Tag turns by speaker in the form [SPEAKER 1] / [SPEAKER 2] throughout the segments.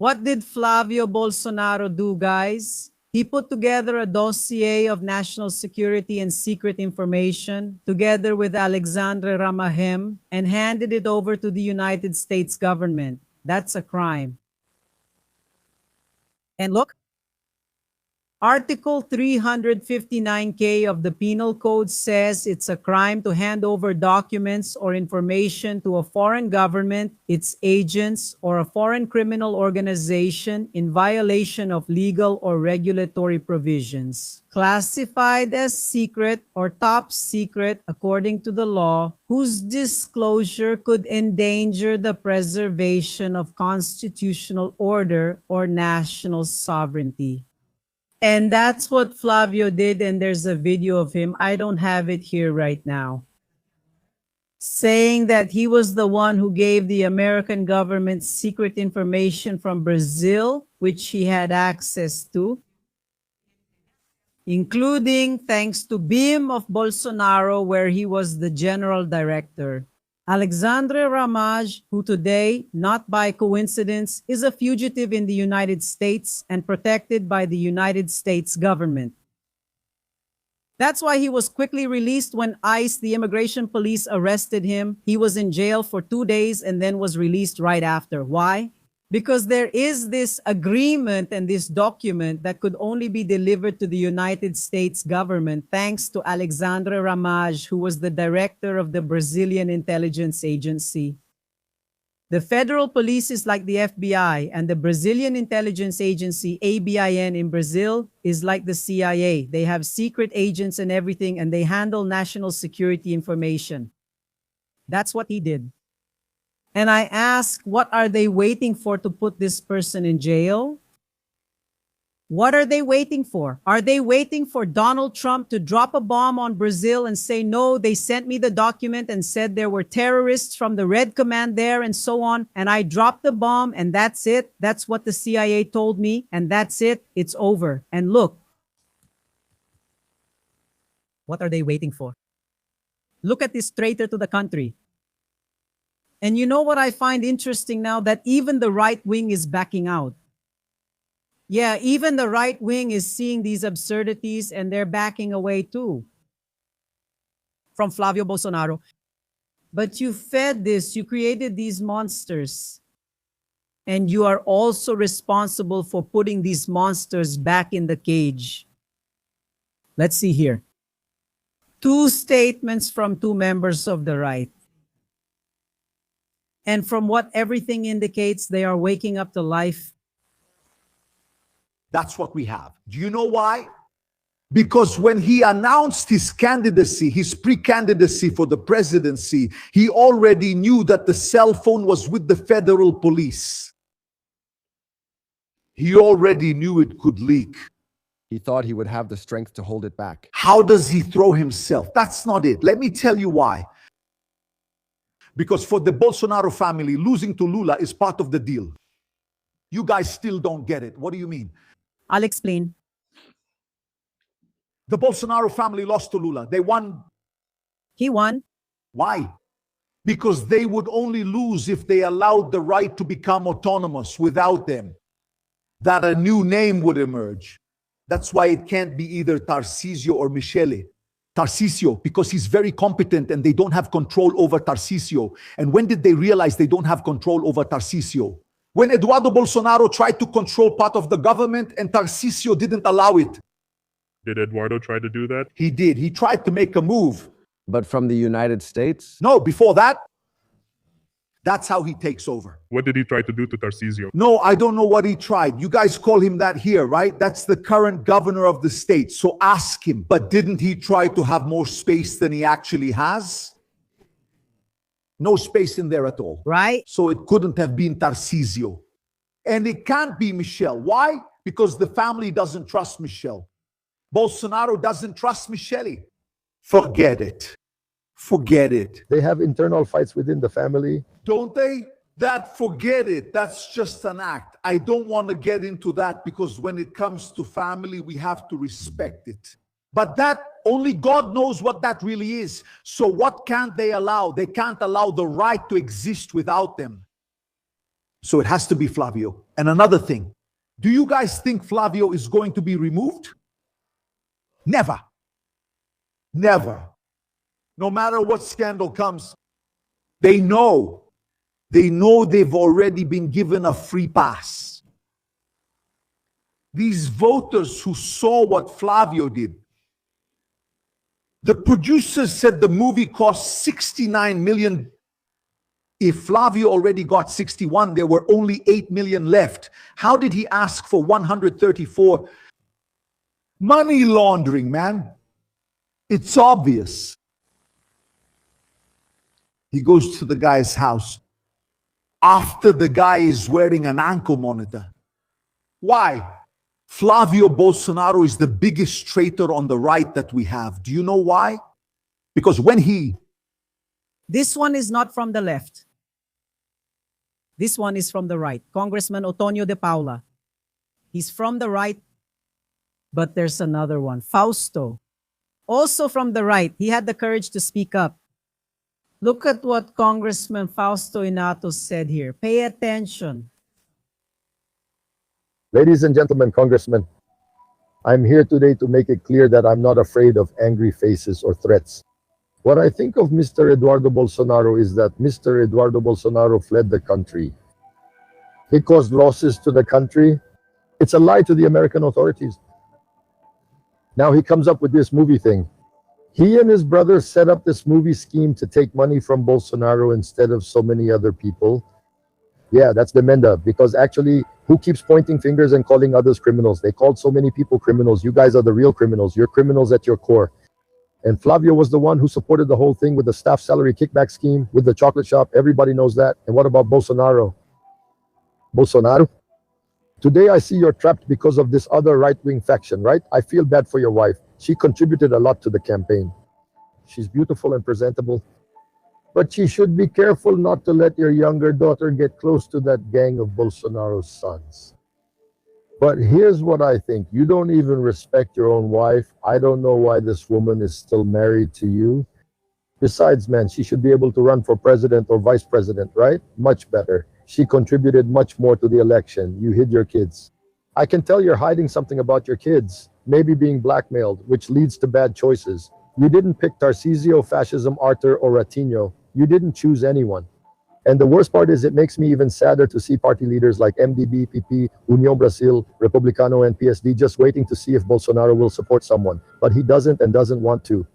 [SPEAKER 1] What did Flávio Bolsonaro do, guys? He put together a dossier of national security and secret information together with Alexandre Ramahem and handed it over to the United States government. That's a crime. And look, Article 359K of the Penal Code says it's a crime to hand over documents or information to a foreign government, its agents, or a foreign criminal organization in violation of legal or regulatory provisions. Classified as secret or top secret according to the law, whose disclosure could endanger the preservation of constitutional order or national sovereignty. And that's what Flavio did, and there's a video of him. I don't have it here right now. Saying that he was the one who gave the American government secret information from Brazil, which he had access to, including thanks to BIM of Bolsonaro, where he was the general director. Alexandre Ramage, who today, not by coincidence, is a fugitive in the United States and protected by the United States government. That's why he was quickly released when ICE, the immigration police, arrested him. He was in jail for 2 days and then was released right after. Why? Because there is this agreement and this document that could only be delivered to the United States government thanks to Alexandre Ramage, who was the director of the Brazilian intelligence agency. The federal police is like the FBI, and the Brazilian intelligence agency, ABIN in Brazil, is like the CIA. They have secret agents and everything, and they handle national security information. That's what he did. And I ask, what are they waiting for to put this person in jail? What are they waiting for? Are they waiting for Donald Trump to drop a bomb on Brazil and say, no, they sent me the document and said there were terrorists from the Red Command there and so on, and I dropped the bomb and that's it? That's what the CIA told me, and that's it. It's over. And look, what are they waiting for? Look at this traitor to the country. And you know what I find interesting now? That even the right wing is backing out. Yeah, even the right wing is seeing these absurdities and they're backing away too from Flávio Bolsonaro. But you fed this, you created these monsters. And you are also responsible for putting these monsters back in the cage. Let's see here. 2 statements from 2 members of the right. And from what everything indicates, they are waking up to life.
[SPEAKER 2] That's what we have. Do you know why? Because when he announced his candidacy, his pre-candidacy for the presidency, he already knew that the cell phone was with the federal police. He already knew it could leak.
[SPEAKER 3] He thought he would have the strength to hold it back.
[SPEAKER 2] How does he throw himself? That's not it. Let me tell you why. Because for the Bolsonaro family, losing to Lula is part of the deal. You guys still don't get it. What do you mean?
[SPEAKER 1] I'll explain.
[SPEAKER 2] The Bolsonaro family lost to Lula. They won.
[SPEAKER 1] He won.
[SPEAKER 2] Why? Because they would only lose if they allowed the right to become autonomous without them. That a new name would emerge. That's why it can't be either Tarcísio or Michele. Tarcísio, because he's very competent and they don't have control over Tarcísio. And when did they realize they don't have control over Tarcísio? When Eduardo Bolsonaro tried to control part of the government and Tarcísio didn't allow it.
[SPEAKER 4] Did Eduardo try to do that?
[SPEAKER 2] He did. He tried to make a move.
[SPEAKER 3] But from the United States?
[SPEAKER 2] No, before that, that's how he takes over.
[SPEAKER 4] What did he try to do to Tarcísio?
[SPEAKER 2] No, I don't know what he tried. You guys call him that here, right? That's the current governor of the state. So ask him. But didn't he try to have more space than he actually has? No space in there at all.
[SPEAKER 1] Right?
[SPEAKER 2] So it couldn't have been Tarcísio. And it can't be Michelle. Why? Because the family doesn't trust Michelle. Bolsonaro doesn't trust Michele. Forget it. Forget it.
[SPEAKER 5] They have internal fights within the family.
[SPEAKER 2] Don't they? That, forget it. That's just an act. I don't want to get into that because when it comes to family, we have to respect it. But that, only God knows what that really is. So what can't they allow? They can't allow the right to exist without them. So it has to be Flavio. And another thing, do you guys think Flavio is going to be removed? Never. Never. No matter what scandal comes, they know they've already been given a free pass. These voters who saw what Flavio did, the producers said the movie cost 69 million. If Flavio already got 61, there were only 8 million left. How did he ask for 134? Money laundering, man. It's obvious. He goes to the guy's house after the guy is wearing an ankle monitor. Why? Flávio Bolsonaro is the biggest traitor on the right that we have. Do you know why? Because
[SPEAKER 1] This one is not from the left. This one is from the right. Congressman Otonio de Paula. He's from the right, but there's another one. Fausto. Also from the right. He had the courage to speak up. Look at what Congressman Fausto Inato said here. Pay attention.
[SPEAKER 5] Ladies and gentlemen, Congressmen, I'm here today to make it clear that I'm not afraid of angry faces or threats. What I think of Mr. Eduardo Bolsonaro is that Mr. Eduardo Bolsonaro fled the country. He caused losses to the country. It's a lie to the American authorities. Now he comes up with this movie thing. He and his brother set up this movie scheme to take money from Bolsonaro instead of so many other people. Yeah, that's Demenda, because actually, who keeps pointing fingers and calling others criminals? They called so many people criminals. You guys are the real criminals. You're criminals at your core. And Flavio was the one who supported the whole thing with the staff salary kickback scheme, with the chocolate shop. Everybody knows that. And what about Bolsonaro? Bolsonaro? Today I see you're trapped because of this other right-wing faction, right? I feel bad for your wife. She contributed a lot to the campaign. She's beautiful and presentable. But she should be careful not to let your younger daughter get close to that gang of Bolsonaro's sons. But here's what I think. You don't even respect your own wife. I don't know why this woman is still married to you. Besides, man, she should be able to run for president or vice president, right? Much better. She contributed much more to the election. You hid your kids. I can tell you're hiding something about your kids. Maybe being blackmailed, which leads to bad choices. You didn't pick Tarcisio, Fascism, Arthur, or Ratinho. You didn't choose anyone. And the worst part is it makes me even sadder to see party leaders like MDB, PP, União Brasil, Republicano, and PSD just waiting to see if Bolsonaro will support someone. But he doesn't and doesn't want to.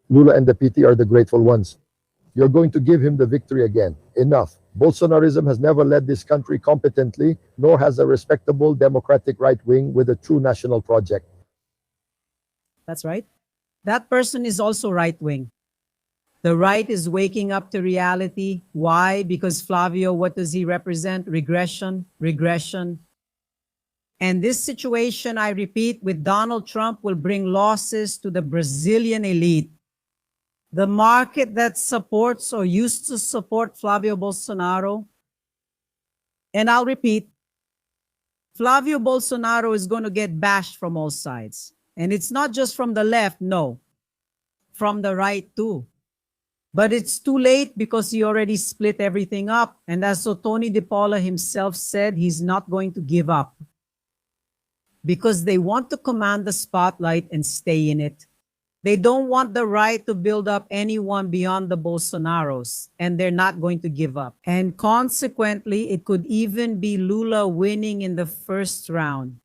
[SPEAKER 5] Lula and the PT are the grateful ones. You're going to give him the victory again. Enough. Bolsonarism has never led this country competently, nor has a respectable democratic right wing with a true national project.
[SPEAKER 1] That's right. That person is also right-wing. The right is waking up to reality. Why? Because Flavio, what does he represent? Regression, regression. And this situation, I repeat, with Donald Trump will bring losses to the Brazilian elite. The market that supports or used to support Flávio Bolsonaro, and I'll repeat, Flávio Bolsonaro is going to get bashed from all sides. And it's not just from the left, no, from the right too. But it's too late because he already split everything up. And as Tony De Paula himself said, he's not going to give up because they want to command the spotlight and stay in it. They don't want the right to build up anyone beyond the Bolsonaros, and they're not going to give up. And consequently, it could even be Lula winning in the first round.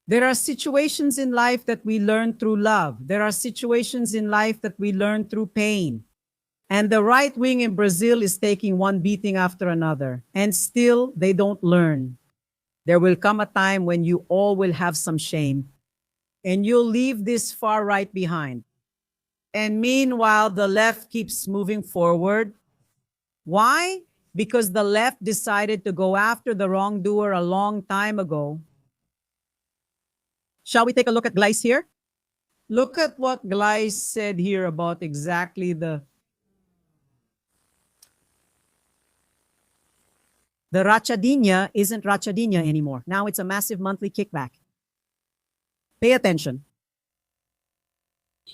[SPEAKER 1] There are situations in life that we learn through love. There are situations in life that we learn through pain. And the right wing in Brazil is taking one beating after another, and still they don't learn. There will come a time when you all will have some shame. And you'll leave this far right behind. And meanwhile, the left keeps moving forward. Why? Because the left decided to go after the wrongdoer a long time ago. Shall we take a look at Gleis here? Look at what Gleis said here about exactly the Rachadinha isn't Rachadinha anymore. Now it's a massive monthly kickback. Pay attention.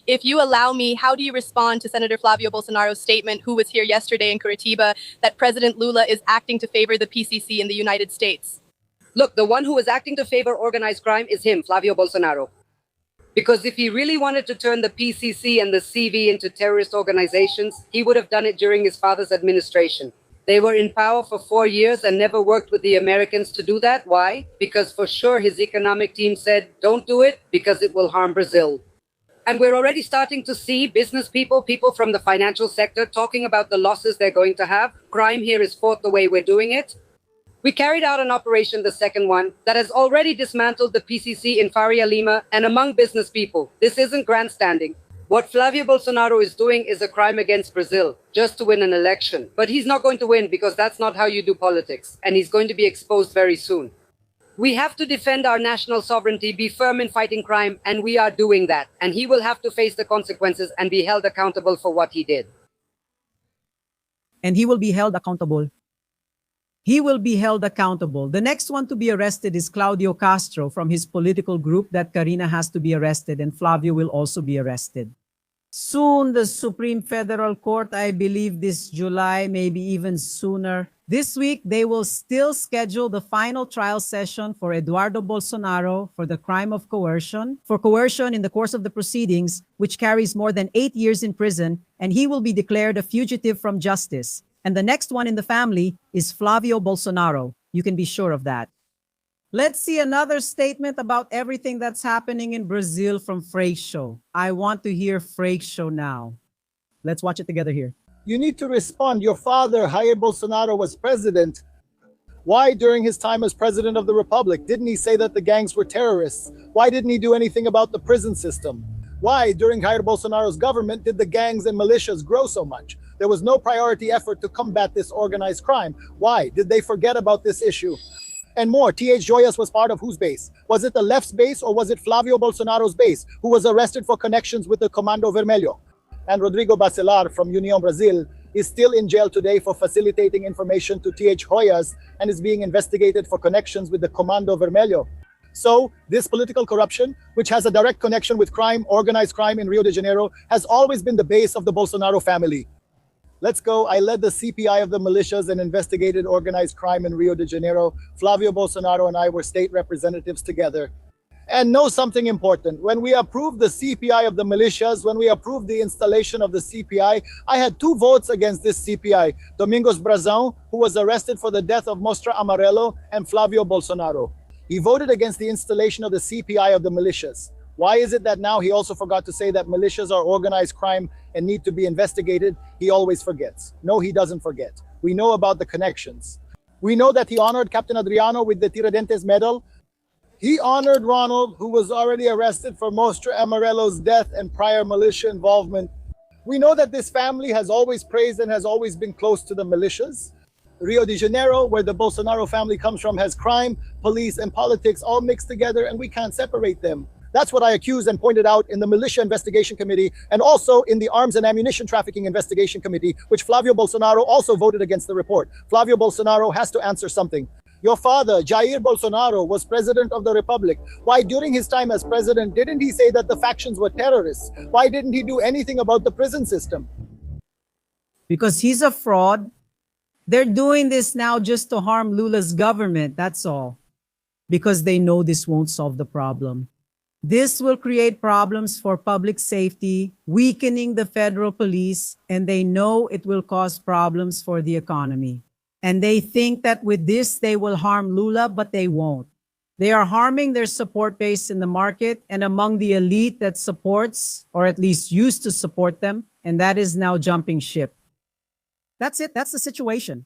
[SPEAKER 6] If you allow me, how do you respond to Senator Flávio Bolsonaro's statement, who was here yesterday in Curitiba, that President Lula is acting to favor the PCC in the United States?
[SPEAKER 7] Look, the one who is acting to favor organized crime is him, Flávio Bolsonaro. Because if he really wanted to turn the PCC and the CV into terrorist organizations, he would have done it during his father's administration. They were in power for 4 years and never worked with the Americans to do that. Why? Because for sure his economic team said, don't do it because it will harm Brazil. And we're already starting to see business people, people from the financial sector talking about the losses they're going to have. Crime here is fought the way we're doing it. We carried out an operation, the second one, that has already dismantled the PCC in Faria Lima and among business people. This isn't grandstanding. What Flávio Bolsonaro is doing is a crime against Brazil, just to win an election. But he's not going to win because that's not how you do politics. And he's going to be exposed very soon. We have to defend our national sovereignty, be firm in fighting crime, and we are doing that. And he will have to face the consequences and be held accountable for what he did.
[SPEAKER 1] And he will be held accountable. He will be held accountable. The next one to be arrested is Claudio Castro from his political group that Karina has to be arrested, and Flavio will also be arrested. Soon, the Supreme Federal Court, I believe this July, maybe even sooner. This week, they will still schedule the final trial session for Eduardo Bolsonaro for the crime of coercion, for coercion in the course of the proceedings, which carries more than 8 years in prison, and he will be declared a fugitive from justice. And the next one in the family is Flávio Bolsonaro. You can be sure of that. Let's see another statement about everything that's happening in Brazil from Freixo. I want to hear Freixo now. Let's watch it together here.
[SPEAKER 8] You need to respond. Your father, Jair Bolsonaro, was president. Why, during his time as president of the republic, didn't he say that the gangs were terrorists? Why didn't he do anything about the prison system? Why, during Jair Bolsonaro's government, did the gangs and militias grow so much? There was no priority effort to combat this organized crime. Why? Did they forget about this issue? And more, T.H. Joyas was part of whose base? Was it the left's base or was it Flávio Bolsonaro's base, who was arrested for connections with the Comando Vermelho? And Rodrigo Bacelar from União Brasil is still in jail today for facilitating information to T.H. Joyas and is being investigated for connections with the Comando Vermelho. So this political corruption, which has a direct connection with crime, organized crime in Rio de Janeiro, has always been the base of the Bolsonaro family. Let's go. I led the CPI of the militias and investigated organized crime in Rio de Janeiro. Flávio Bolsonaro and I were state representatives together. And know something important. When we approved the CPI of the militias, when we approved the installation of the CPI, I had 2 votes against this CPI. Domingos Brazão, who was arrested for the death of Mostra Amarelo, and Flávio Bolsonaro. He voted against the installation of the CPI of the militias. Why is it that now he also forgot to say that militias are organized crime and need to be investigated? He always forgets. No, he doesn't forget. We know about the connections. We know that he honored Captain Adriano with the Tiradentes Medal. He honored Ronald, who was already arrested for Mostra Amarelo's death and prior militia involvement. We know that this family has always praised and has always been close to the militias. Rio de Janeiro, where the Bolsonaro family comes from, has crime, police, and politics all mixed together, and we can't separate them. That's what I accused and pointed out in the Militia Investigation Committee and also in the Arms and Ammunition Trafficking Investigation Committee, which Flávio Bolsonaro also voted against the report. Flávio Bolsonaro has to answer something. Your father, Jair Bolsonaro, was president of the republic. Why, during his time as president, didn't he say that the factions were terrorists? Why didn't he do anything about the prison system?
[SPEAKER 1] Because he's a fraud. They're doing this now just to harm Lula's government, that's all. Because they know this won't solve the problem. This will create problems for public safety, weakening the federal police, and they know it will cause problems for the economy. And they think that with this, they will harm Lula, but they won't. They are harming their support base in the market and among the elite that supports, or at least used to support them, and that is now jumping ship. That's it. That's the situation.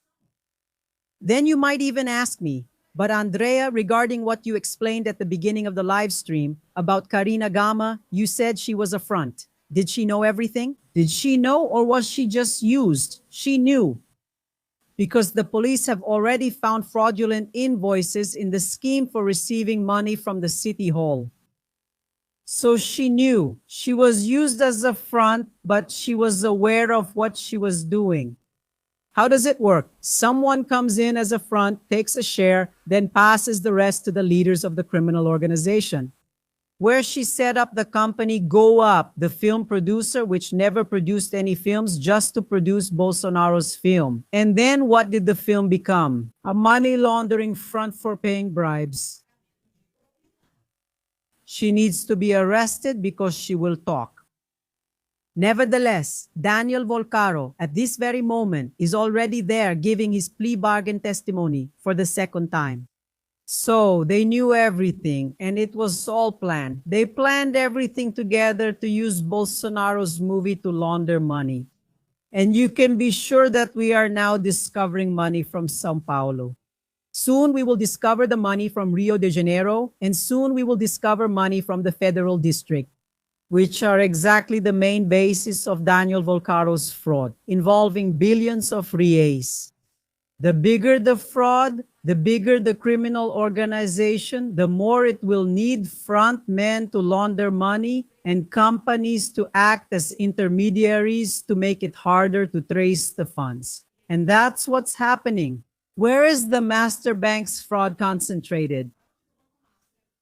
[SPEAKER 1] Then you might even ask me, but Andrea, regarding what you explained at the beginning of the live stream about Karina Gama, you said she was a front. Did she know everything? Did she know, or was she just used? She knew. Because the police have already found fraudulent invoices in the scheme for receiving money from the city hall. So she knew. She was used as a front, but she was aware of what she was doing. How does it work? Someone comes in as a front, takes a share, then passes the rest to the leaders of the criminal organization. where she set up the company Go Up, the film producer, which never produced any films, just to produce Bolsonaro's film. And then what did the film become? A money laundering front for paying bribes. She needs to be arrested because she will talk. Nevertheless, Daniel Volcaro, at this very moment, is already there giving his plea bargain testimony for the second time. So they knew everything, and it was all planned. They planned everything together to use Bolsonaro's movie to launder money. And you can be sure that we are now discovering money from Sao Paulo. Soon we will discover the money from Rio de Janeiro, and soon we will discover money from the Federal District, which are exactly the main basis of Daniel Volcaro's fraud, involving billions of reais. The bigger the fraud, the bigger the criminal organization, the more it will need front men to launder money and companies to act as intermediaries to make it harder to trace the funds. And that's what's happening. Where is the master bank's fraud concentrated?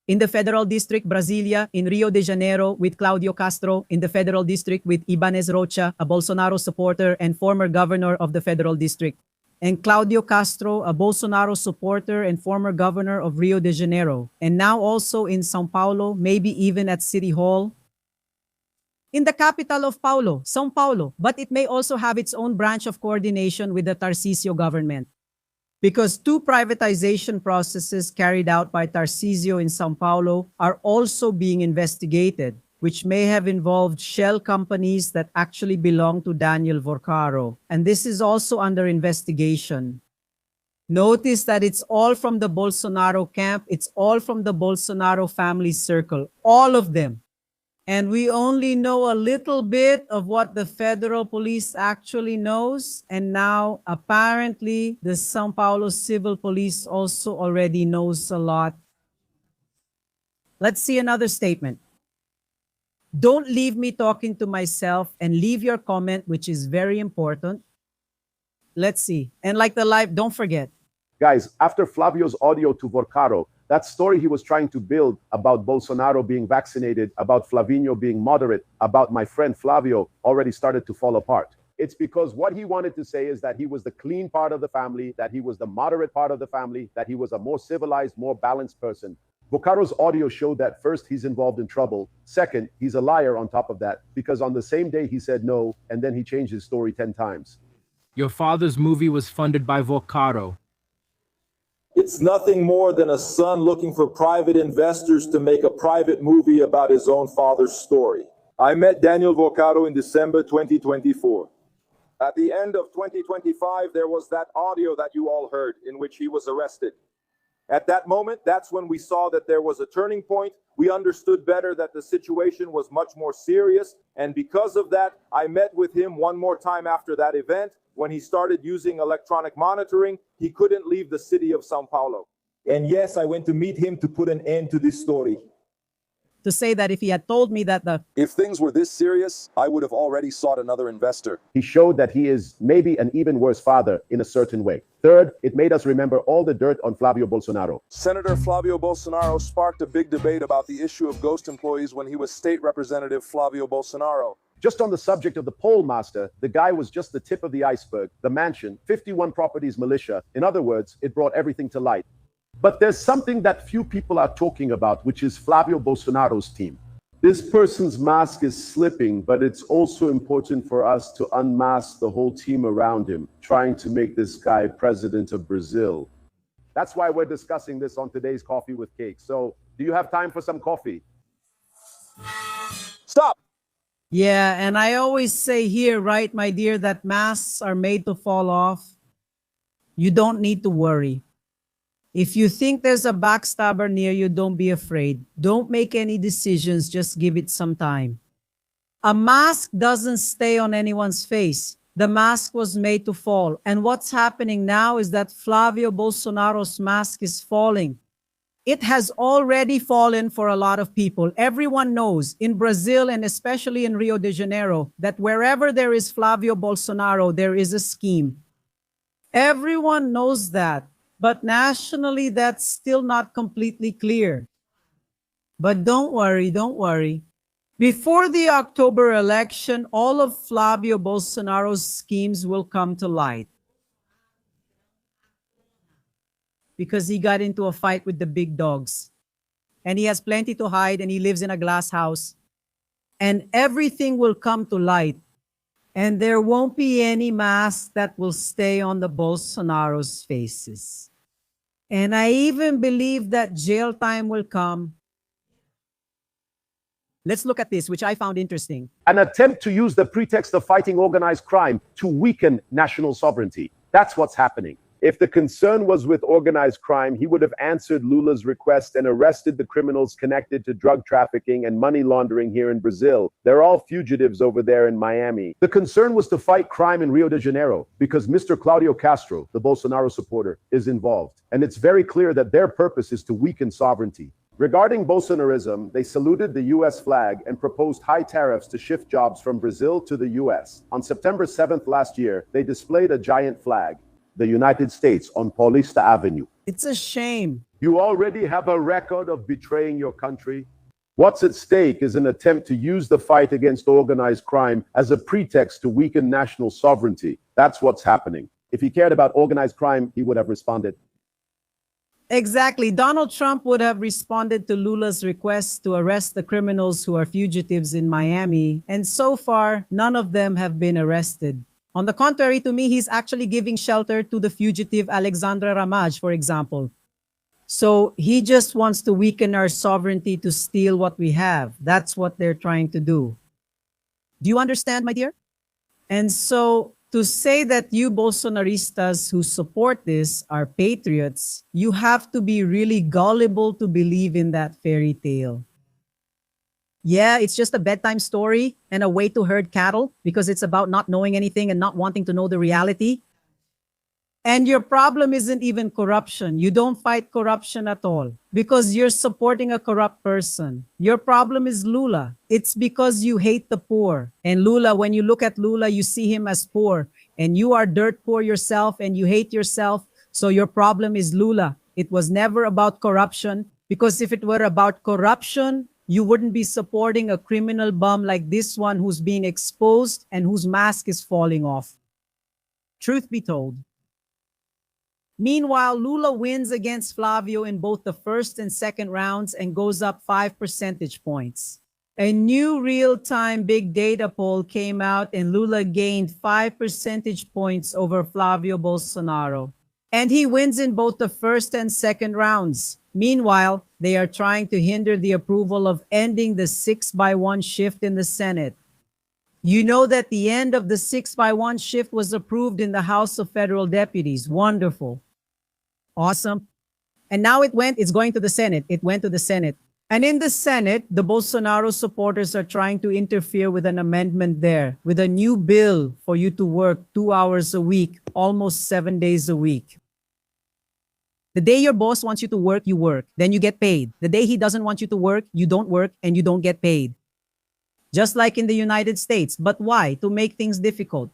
[SPEAKER 1] In the Federal District, Brasilia, in Rio de Janeiro with Claudio Castro, in the Federal District with Ibanez Rocha, a Bolsonaro supporter and former governor of the Federal District, and Claudio Castro, a Bolsonaro supporter and former governor of Rio de Janeiro, and now also in São Paulo, maybe even at City Hall. In the capital of São Paulo, but it may also have its own branch of coordination with the Tarcísio government. Because two privatization processes carried out by Tarcísio in São Paulo are also being investigated, which may have involved shell companies that actually belong to Daniel Volcaro. And this is also under investigation. Notice that it's all from the Bolsonaro camp. It's all from the Bolsonaro family circle, all of them. And we only know a little bit of what the federal police actually knows. And now, apparently, the São Paulo Civil Police also already knows a lot. Let's see another statement. Don't leave me talking to myself and leave your comment, which is very important. Let's see. And like the live, don't forget.
[SPEAKER 9] Guys, after Flavio's audio to Volcaro, that story he was trying to build about Bolsonaro being vaccinated, about Flavinho being moderate, about my friend Flavio already started to fall apart. It's because what he wanted to say is that he was the clean part of the family, that he was the moderate part of the family, that he was a more civilized, more balanced person. Volcaro's audio showed that first, he's involved in trouble. Second, he's a liar on top of that, because on the same day he said no, and then he changed his story 10 times.
[SPEAKER 10] Your father's movie was funded by Volcaro.
[SPEAKER 11] It's nothing more than a son looking for private investors to make a private movie about his own father's story. I met Daniel Volcaro in December 2024. At the end of 2025, there was that audio that you all heard in which he was arrested. At that moment, that's when we saw that there was a turning point. We understood better that the situation was much more serious. And because of that, I met with him one more time after that event. When he started using electronic monitoring, he couldn't leave the city of Sao Paulo. And yes, I went to meet him to put an end to this story.
[SPEAKER 1] To say that if he had told me that
[SPEAKER 11] If things were this serious, I would have already sought another investor.
[SPEAKER 9] He showed that he is maybe an even worse father in a certain way. Third, it made us remember all the dirt on Flávio Bolsonaro.
[SPEAKER 11] Senator Flávio Bolsonaro sparked a big debate about the issue of ghost employees when he was State Representative Flávio Bolsonaro.
[SPEAKER 9] Just on the subject of the poll master, the guy was just the tip of the iceberg. The mansion, 51 properties militia. In other words, it brought everything to light. But there's something that few people are talking about, which is Flávio Bolsonaro's team. This person's mask is slipping, but it's also important for us to unmask the whole team around him, trying to make this guy president of Brazil. That's why we're discussing this on today's Coffee with Cake. So, do you have time for some coffee?
[SPEAKER 11] Stop!
[SPEAKER 1] Yeah, and I always say here, right, my dear, that masks are made to fall off. You don't need to worry. If you think there's a backstabber near you, don't be afraid. Don't make any decisions, just give it some time. A mask doesn't stay on anyone's face. The mask was made to fall. And what's happening now is that Flávio Bolsonaro's mask is falling. It has already fallen for a lot of people. Everyone knows in Brazil and especially in Rio de Janeiro that wherever there is Flávio Bolsonaro, there is a scheme. Everyone knows that. But nationally, that's still not completely clear. But don't worry, don't worry. Before the October election, all of Flávio Bolsonaro's schemes will come to light. Because he got into a fight with the big dogs. And he has plenty to hide, and he lives in a glass house. And everything will come to light. And there won't be any mask that will stay on the Bolsonaro's faces. And I even believe that jail time will come. Let's look at this, which I found interesting.
[SPEAKER 9] An attempt to use the pretext of fighting organized crime to weaken national sovereignty. That's what's happening. If the concern was with organized crime, he would have answered Lula's request and arrested the criminals connected to drug trafficking and money laundering here in Brazil. They're all fugitives over there in Miami. The concern was to fight crime in Rio de Janeiro because Mr. Claudio Castro, the Bolsonaro supporter, is involved. And it's very clear that their purpose is to weaken sovereignty. Regarding Bolsonarism, they saluted the U.S. flag and proposed high tariffs to shift jobs from Brazil to the U.S. On September 7th last year, they displayed a giant flag, the United States, on Paulista Avenue.
[SPEAKER 1] It's a shame.
[SPEAKER 9] You already have a record of betraying your country. What's at stake is an attempt to use the fight against organized crime as a pretext to weaken national sovereignty. That's what's happening. If he cared about organized crime, he would have responded.
[SPEAKER 1] Exactly. Donald Trump would have responded to Lula's request to arrest the criminals who are fugitives in Miami, and so far, none of them have been arrested. On the contrary, to me, he's actually giving shelter to the fugitive Alexandra Ramaj, for example. So he just wants to weaken our sovereignty to steal what we have. That's what they're trying to do. Do you understand, my dear? And so to say that you Bolsonaristas who support this are patriots, you have to be really gullible to believe in that fairy tale. Yeah, it's just a bedtime story and a way to herd cattle because it's about not knowing anything and not wanting to know the reality. And your problem isn't even corruption. You don't fight corruption at all because you're supporting a corrupt person. Your problem is Lula. It's because you hate the poor. And Lula, when you look at Lula, you see him as poor. And you are dirt poor yourself and you hate yourself. So your problem is Lula. It was never about corruption because if it were about corruption, you wouldn't be supporting a criminal bum like this one who's being exposed and whose mask is falling off. Truth be told. Meanwhile, Lula wins against Flávio in both the first and second rounds and goes up 5 percentage points. A new real-time big data poll came out and Lula gained 5 percentage points over Flávio Bolsonaro. And he wins in both the first and second rounds. Meanwhile, they are trying to hinder the approval of ending the 6-by-1 shift in the Senate. You know that the end of the 6-by-1 shift was approved in the House of Federal Deputies. Wonderful. Awesome. And now it's going to the Senate. It went to the Senate. And in the Senate, the Bolsonaro supporters are trying to interfere with an amendment there, with a new bill for you to work 2 hours a week, almost 7 days a week. The day your boss wants you to work, you work. Then you get paid. The day he doesn't want you to work, you don't work and you don't get paid. Just like in the United States. But why? To make things difficult.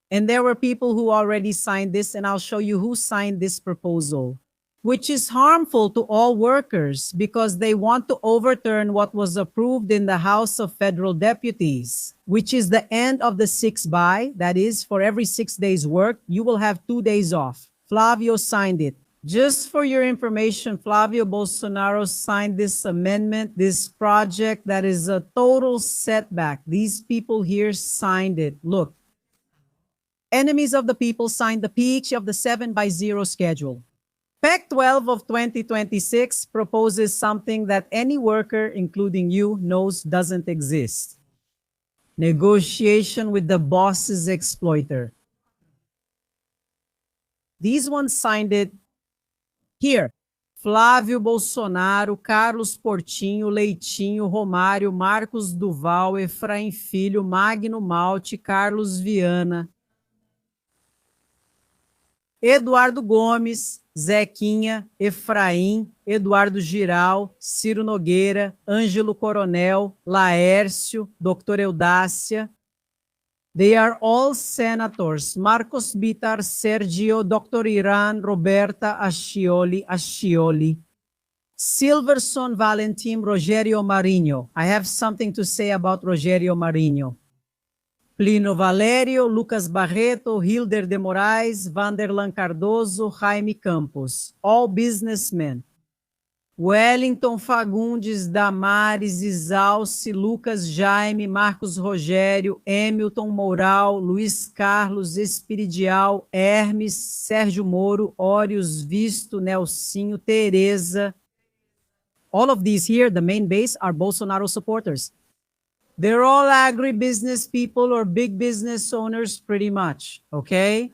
[SPEAKER 1] And there were people who already signed this, and I'll show you who signed this proposal, which is harmful to all workers because they want to overturn what was approved in the House of Federal Deputies, which is the end of the 6-by. That is, for every 6 days work, you will have 2 days off. Flávio signed it. Just for your information, Flávio Bolsonaro signed this amendment, this project that is a total setback. These people here signed it. Look. Enemies of the people signed the peach of the 7-by-0 schedule. PEC 12 of 2026 proposes something that any worker, including you, knows doesn't exist. Negotiation with the boss's exploiter. These ones signed it here. Flávio Bolsonaro, Carlos Portinho, Leitinho, Romário, Marcos Duval, Efraim Filho, Magno Malte, Carlos Viana, Eduardo Gomes, Zequinha, Efraim, Eduardo Giral, Ciro Nogueira, Ângelo Coronel, Laércio, Dr. Eudácia. They are all senators. Marcos Bitar, Sergio, Dr. Iran, Roberta Ascioli. Silverson Valentim Rogerio Marinho. I have something to say about Rogerio Marinho. Plino Valério, Lucas Barreto, Hilder de Moraes, Vanderlan Cardoso, Jaime Campos. All businessmen. Wellington Fagundes, Damares, Isalce, Lucas Jaime, Marcos Rogério, Hamilton Moural, Luiz Carlos, Espiridial, Hermes, Sérgio Moro, Órios, Visto, Nelsinho, Tereza. All of these here, the main base, are Bolsonaro supporters. They're all agribusiness people or big business owners pretty much, okay?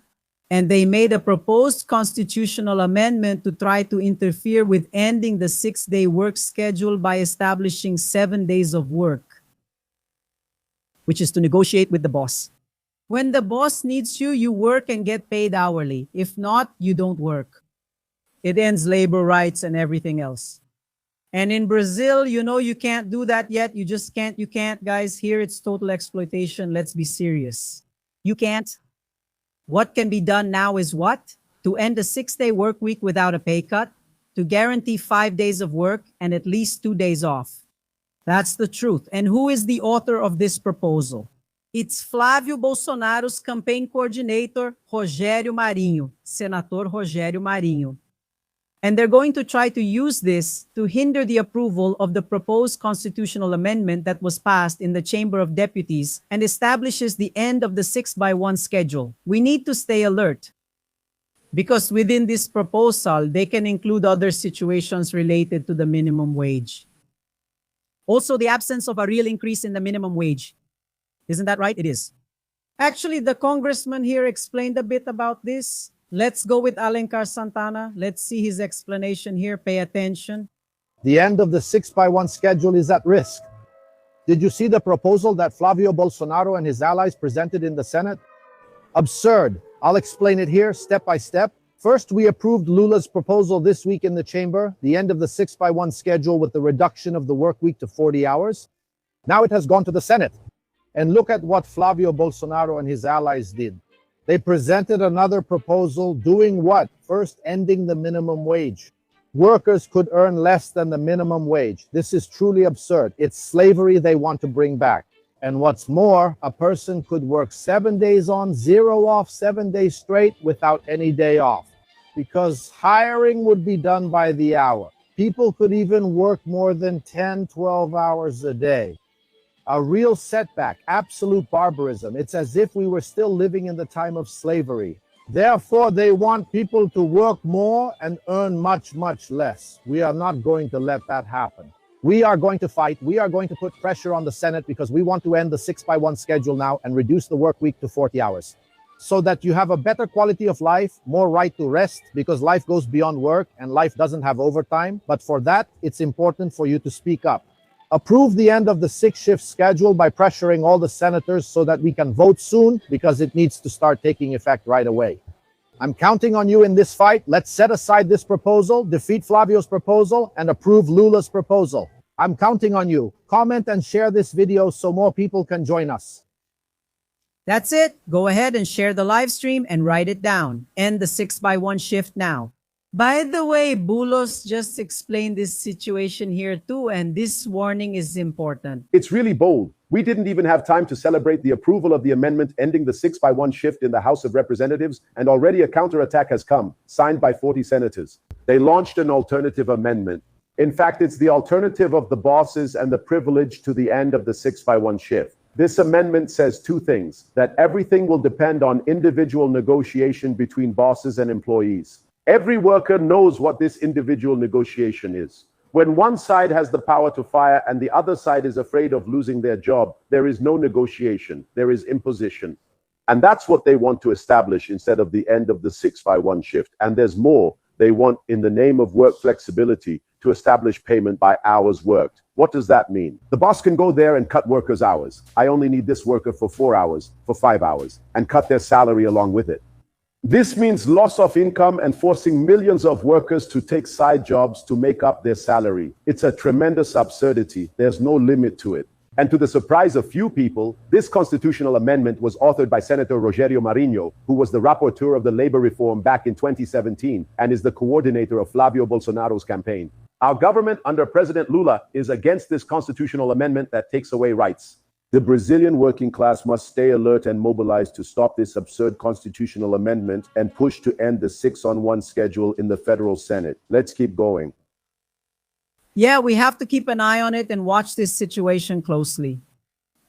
[SPEAKER 1] And they made a proposed constitutional amendment to try to interfere with ending the 6-day work schedule by establishing 7 days of work, which is to negotiate with the boss. When the boss needs you, you work and get paid hourly. If not, you don't work. It ends labor rights and everything else. And in Brazil, you know, you can't do that yet. You just can't. You can't, guys. Here, it's total exploitation. Let's be serious. You can't. What can be done now is what? To end a 6-day work week without a pay cut, to guarantee 5 days of work and at least 2 days off. That's the truth. And who is the author of this proposal? It's Flávio Bolsonaro's campaign coordinator, Rogério Marinho, Senator Rogério Marinho. And they're going to try to use this to hinder the approval of the proposed constitutional amendment that was passed in the Chamber of Deputies and establishes the end of the 6-by-1 schedule. We need to stay alert, because within this proposal, they can include other situations related to the minimum wage. Also, the absence of a real increase in the minimum wage. Isn't that right? It is. Actually, the congressman here explained a bit about this. Let's go with Alencar Santana. Let's see his explanation here. Pay attention.
[SPEAKER 12] The end of the 6-by-1 schedule is at risk. Did you see the proposal that Flávio Bolsonaro and his allies presented in the Senate? Absurd. I'll explain it here step by step. First, we approved Lula's proposal this week in the chamber, the end of the 6-by-1 schedule with the reduction of the work week to 40 hours. Now it has gone to the Senate. And look at what Flávio Bolsonaro and his allies did. They presented another proposal doing what? First, ending the minimum wage. Workers could earn less than the minimum wage. This is truly absurd. It's slavery they want to bring back. And what's more, a person could work 7 days on, 0 off, 7 days straight without any day off. Because hiring would be done by the hour. People could even work more than 10, 12 hours a day. A real setback, absolute barbarism. It's as if we were still living in the time of slavery. Therefore, they want people to work more and earn much, much less. We are not going to let that happen. We are going to fight. We are going to put pressure on the Senate because we want to end the 6-by-1 schedule now and reduce the work week to 40 hours. So that you have a better quality of life, more right to rest, because life goes beyond work and life doesn't have overtime. But for that, it's important for you to speak up. Approve the end of the 6-shift schedule by pressuring all the senators so that we can vote soon, because it needs to start taking effect right away. I'm counting on you in this fight. Let's set aside this proposal, defeat Flávio's proposal, and approve Lula's proposal. I'm counting on you. Comment and share this video so more people can join us.
[SPEAKER 1] That's it. Go ahead and share the live stream and write it down. End the 6-by-1 shift now. By the way, Bulos just explained this situation here too, and this warning is important.
[SPEAKER 9] It's really bold. We didn't even have time to celebrate the approval of the amendment ending the 6-by-1 shift in the House of Representatives, and already a counterattack has come, signed by 40 senators. They launched an alternative amendment. In fact, it's the alternative of the bosses and the privilege to the end of the 6-by-1 shift. This amendment says two things: that everything will depend on individual negotiation between bosses and employees. Every worker knows what this individual negotiation is. When one side has the power to fire and the other side is afraid of losing their job, there is no negotiation, there is imposition. And that's what they want to establish instead of the end of the 6-by-1 shift. And there's more. They want, in the name of work flexibility, to establish payment by hours worked. What does that mean? The boss can go there and cut workers' hours. I only need this worker for 4 hours, for 5 hours, and cut their salary along with it. This means loss of income and forcing millions of workers to take side jobs to make up their salary. It's a tremendous absurdity. There's no limit to it. And to the surprise of few people, this constitutional amendment was authored by Senator Rogério Marinho, who was the rapporteur of the labor reform back in 2017 and is the coordinator of Flávio Bolsonaro's campaign. Our government under President Lula is against this constitutional amendment that takes away rights. The Brazilian working class must stay alert and mobilize to stop this absurd constitutional amendment and push to end the 6-on-1 schedule in the federal Senate. Let's keep going.
[SPEAKER 1] Yeah, we have to keep an eye on it and watch this situation closely.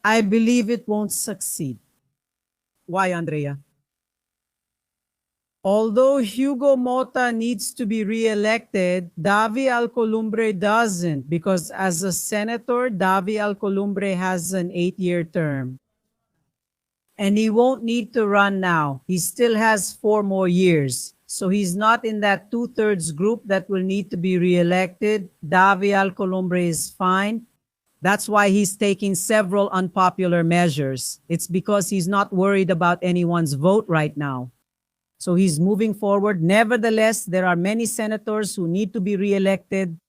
[SPEAKER 1] I believe it won't succeed. Why, Andrea? Although Hugo Mota needs to be re-elected, Davi Alcolumbre doesn't, because as a senator, Davi Alcolumbre has an 8-year term. And he won't need to run now. He still has 4 more years. So he's not in that 2/3 group that will need to be re-elected. Davi Alcolumbre is fine. That's why he's taking several unpopular measures. It's because he's not worried about anyone's vote right now. So he's moving forward. Nevertheless, there are many senators who need to be re-elected,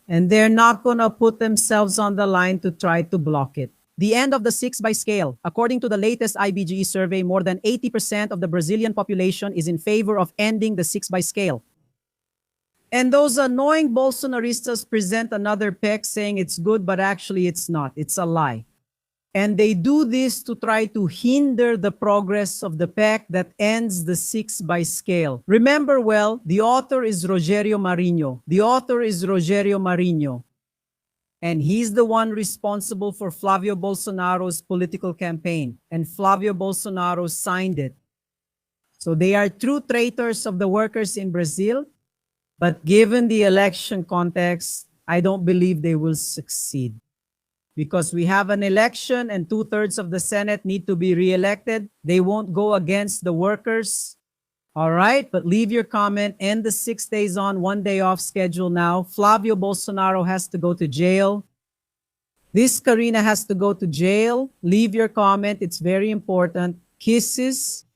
[SPEAKER 1] and they're not going to put themselves on the line to try to block it. The end of the 6 by scale. According to the latest IBGE survey, more than 80% of the Brazilian population is in favor of ending the 6 by scale. And those annoying Bolsonaristas present another PEC saying it's good, but actually it's not. It's a lie. And they do this to try to hinder the progress of the PEC that ends the 6 by scale. Remember well, the author is Rogério Marinho. The author is Rogério Marinho. And he's the one responsible for Flávio Bolsonaro's political campaign. And Flávio Bolsonaro signed it. So they are true traitors of the workers in Brazil. But given the election context, I don't believe they will succeed. Because we have an election and 2/3 of the Senate need to be re-elected. They won't go against the workers. All right, but leave your comment. End the 6 days on, 1 day off schedule now. Flávio Bolsonaro has to go to jail. This Karina has to go to jail. Leave your comment. It's very important. Kisses.